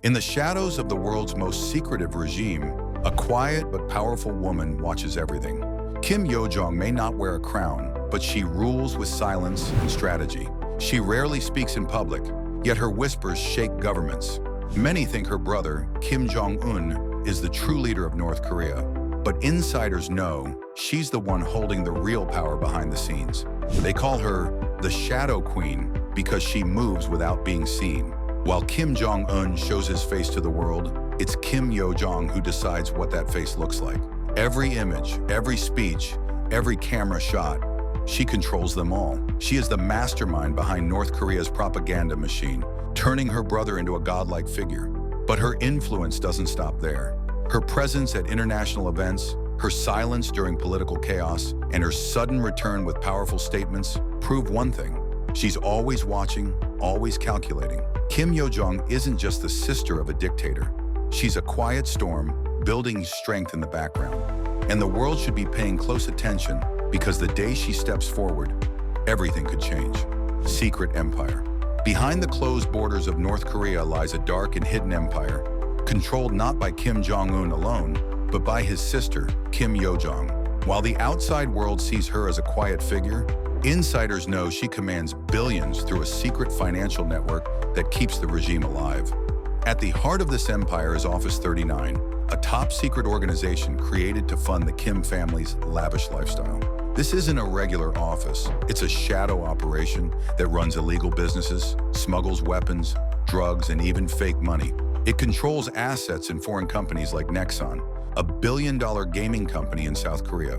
In the shadows of the world's most secretive regime, a quiet but powerful woman watches everything. Kim Yo Jong may not wear a crown, but she rules with silence and strategy. She rarely speaks in public, yet her whispers shake governments. Many think her brother, Kim Jong Un, is the true leader of North Korea. But insiders know she's the one holding the real power behind the scenes. They call her the Shadow Queen because she moves without being seen. While Kim Jong Un shows his face to the world, it's Kim Yo Jong who decides what that face looks like. Every image, every speech, every camera shot, she controls them all. She is the mastermind behind North Korea's propaganda machine, turning her brother into a godlike figure. But her influence doesn't stop there. Her presence at international events, her silence during political chaos, and her sudden return with powerful statements prove one thing. She's always watching, always calculating. Kim Yo Jong isn't just the sister of a dictator. She's a quiet storm, building strength in the background. And the world should be paying close attention because the day she steps forward, everything could change. Secret empire. Behind the closed borders of North Korea lies a dark and hidden empire, controlled not by Kim Jong Un alone, but by his sister, Kim Yo Jong. While the outside world sees her as a quiet figure, insiders know she commands billions through a secret financial network that keeps the regime alive. At the heart of this empire is Office 39, a top-secret organization created to fund the Kim family's lavish lifestyle. This isn't a regular office. It's a shadow operation that runs illegal businesses, smuggles weapons, drugs, and even fake money. It controls assets in foreign companies like Nexon, a billion-dollar gaming company in South Korea.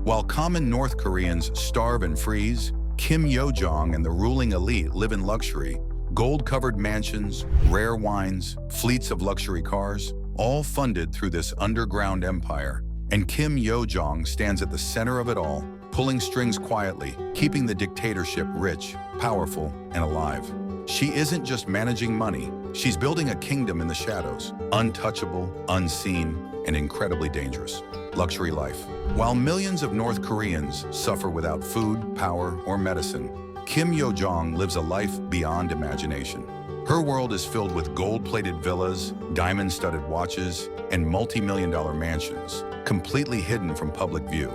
While common North Koreans starve and freeze, Kim Yo Jong and the ruling elite live in luxury, gold-covered mansions, rare wines, fleets of luxury cars, all funded through this underground empire. And Kim Yo Jong stands at the center of it all, pulling strings quietly, keeping the dictatorship rich, powerful, and alive. She isn't just managing money, she's building a kingdom in the shadows, untouchable, unseen, and incredibly dangerous. Luxury life. While millions of North Koreans suffer without food, power, or medicine, Kim Yo Jong lives a life beyond imagination. Her world is filled with gold-plated villas, diamond-studded watches, and multi-million-dollar mansions, completely hidden from public view.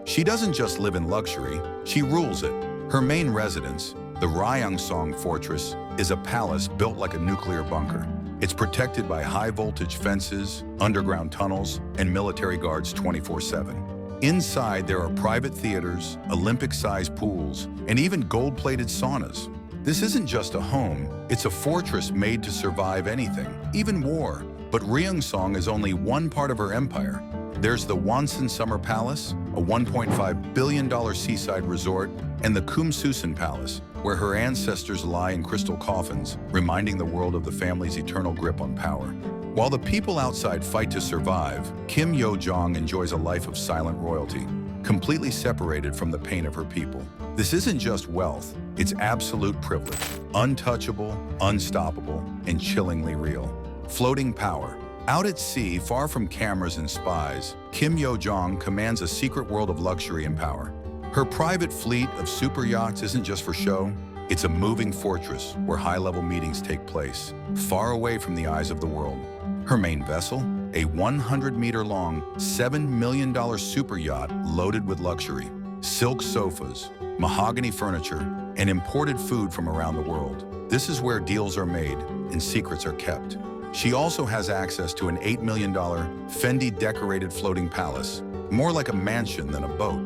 She doesn't just live in luxury, she rules it. Her main residence, the Ryeong Fortress, is a palace built like a nuclear bunker. It's protected by high-voltage fences, underground tunnels, and military guards 24/7. Inside, there are private theaters, Olympic-sized pools, and even gold-plated saunas. This isn't just a home, it's a fortress made to survive anything, even war. But Ryeong is only one part of her empire. There's the Wonsan Summer Palace, a $1.5 billion seaside resort, and the Kumsusan Palace, where her ancestors lie in crystal coffins, reminding the world of the family's eternal grip on power. While the people outside fight to survive, Kim Yo Jong enjoys a life of silent royalty, completely separated from the pain of her people. This isn't just wealth, it's absolute privilege, untouchable, unstoppable, and chillingly real. Floating power. Out at sea, far from cameras and spies, Kim Yo Jong commands a secret world of luxury and power. Her private fleet of super yachts isn't just for show, it's a moving fortress where high-level meetings take place, far away from the eyes of the world. Her main vessel, a 100-meter-long, $7 million super yacht loaded with luxury, silk sofas, mahogany furniture, and imported food from around the world. This is where deals are made and secrets are kept. She also has access to an $8 million Fendi-decorated floating palace, more like a mansion than a boat.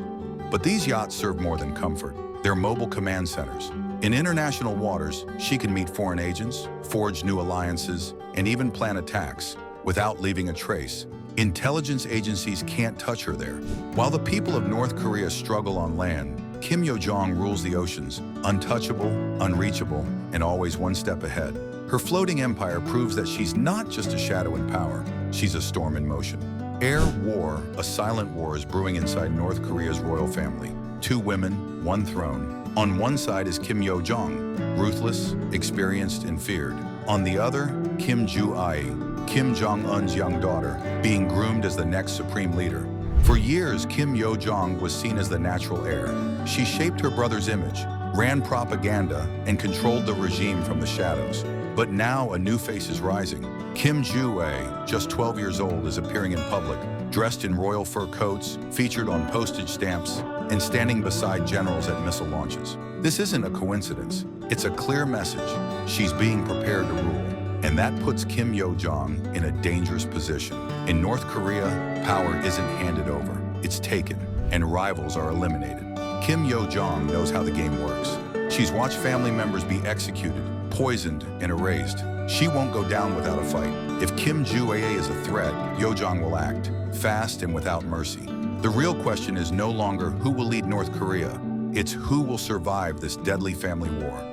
But these yachts serve more than comfort. They're mobile command centers. In international waters, she can meet foreign agents, forge new alliances, and even plan attacks without leaving a trace. Intelligence agencies can't touch her there. While the people of North Korea struggle on land, Kim Yo Jong rules the oceans, untouchable, unreachable, and always one step ahead. Her floating empire proves that she's not just a shadow in power, she's a storm in motion. Air war, a silent war, is brewing inside North Korea's royal family. 2 women, 1 throne. On one side is Kim Yo Jong, ruthless, experienced, and feared. On the other, Kim Ju-ae, Kim Jong Un's young daughter, being groomed as the next supreme leader. For years, Kim Yo Jong was seen as the natural heir. She shaped her brother's image, ran propaganda, and controlled the regime from the shadows. But now a new face is rising. Kim Jong Un, just 12 years old, is appearing in public, dressed in royal fur coats, featured on postage stamps, and standing beside generals at missile launches. This isn't a coincidence. It's a clear message. She's being prepared to rule. And that puts Kim Yo Jong in a dangerous position. In North Korea, power isn't handed over. It's taken, and rivals are eliminated. Kim Yo Jong knows how the game works. She's watched family members be executed, poisoned, and erased. She won't go down without a fight. If Kim Jong Un is a threat, Yo Jong will act, fast and without mercy. The real question is no longer who will lead North Korea. It's who will survive this deadly family war.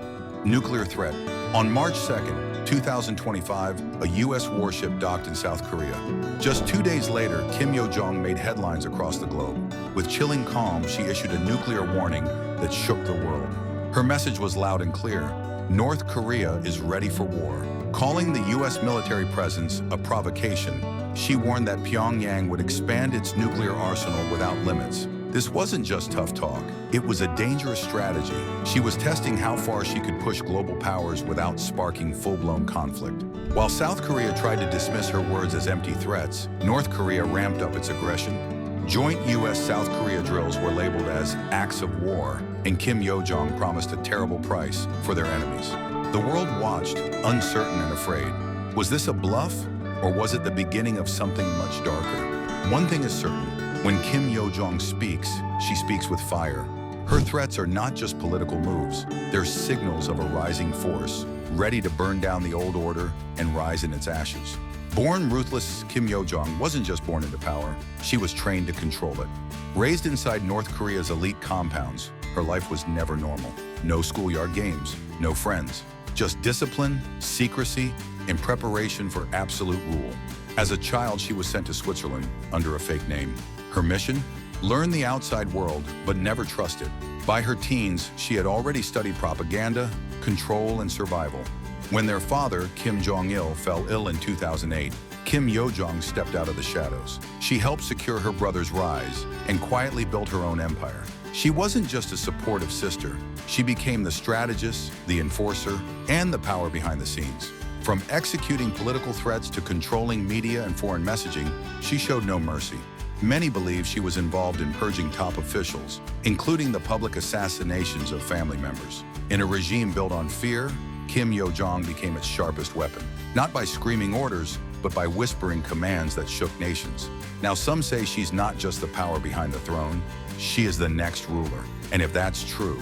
Nuclear threat. On March 2nd, 2025, a U.S. warship docked in South Korea. Just 2 days later, Kim Yo Jong made headlines across the globe. With chilling calm, she issued a nuclear warning that shook the world. Her message was loud and clear. North Korea is ready for war. Calling the U.S. military presence a provocation, she warned that Pyongyang would expand its nuclear arsenal without limits. This wasn't just tough talk. It was a dangerous strategy. She was testing how far she could push global powers without sparking full-blown conflict. While South Korea tried to dismiss her words as empty threats, North Korea ramped up its aggression. Joint U.S.-South Korea drills were labeled as acts of war, and Kim Yo Jong promised a terrible price for their enemies. The world watched, uncertain and afraid. Was this a bluff, or was it the beginning of something much darker? One thing is certain. When Kim Yo Jong speaks, she speaks with fire. Her threats are not just political moves. They're signals of a rising force, ready to burn down the old order and rise in its ashes. Born ruthless, Kim Yo Jong wasn't just born into power. She was trained to control it. Raised inside North Korea's elite compounds, her life was never normal. No schoolyard games, no friends. Just discipline, secrecy, and preparation for absolute rule. As a child, she was sent to Switzerland under a fake name. Her mission? Learn the outside world, but never trust it. By her teens, she had already studied propaganda, control, and survival. When their father, Kim Jong-il, fell ill in 2008, Kim Yo Jong stepped out of the shadows. She helped secure her brother's rise and quietly built her own empire. She wasn't just a supportive sister. She became the strategist, the enforcer, and the power behind the scenes. From executing political threats to controlling media and foreign messaging, she showed no mercy. Many believe she was involved in purging top officials, including the public assassinations of family members. In a regime built on fear, Kim Yo Jong became its sharpest weapon, not by screaming orders, but by whispering commands that shook nations. Now, some say she's not just the power behind the throne, she is the next ruler. And if that's true,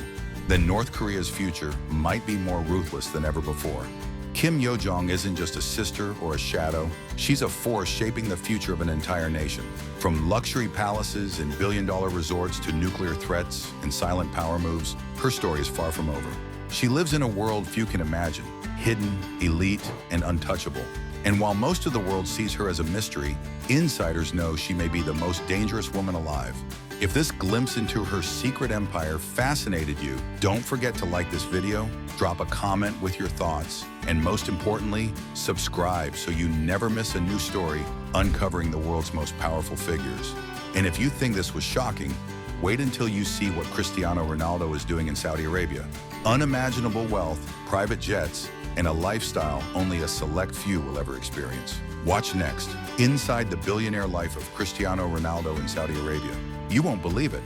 then North Korea's future might be more ruthless than ever before. Kim Yo Jong isn't just a sister or a shadow. She's a force shaping the future of an entire nation. From luxury palaces and billion-dollar resorts to nuclear threats and silent power moves, her story is far from over. She lives in a world few can imagine, hidden, elite, and untouchable. And while most of the world sees her as a mystery, insiders know she may be the most dangerous woman alive. If this glimpse into her secret empire fascinated you, don't forget to like this video, drop a comment with your thoughts, and most importantly, subscribe so you never miss a new story uncovering the world's most powerful figures. And if you think this was shocking, wait until you see what Cristiano Ronaldo is doing in Saudi Arabia. Unimaginable wealth, private jets, and a lifestyle only a select few will ever experience. Watch next, inside the billionaire life of Cristiano Ronaldo in Saudi Arabia. You won't believe it.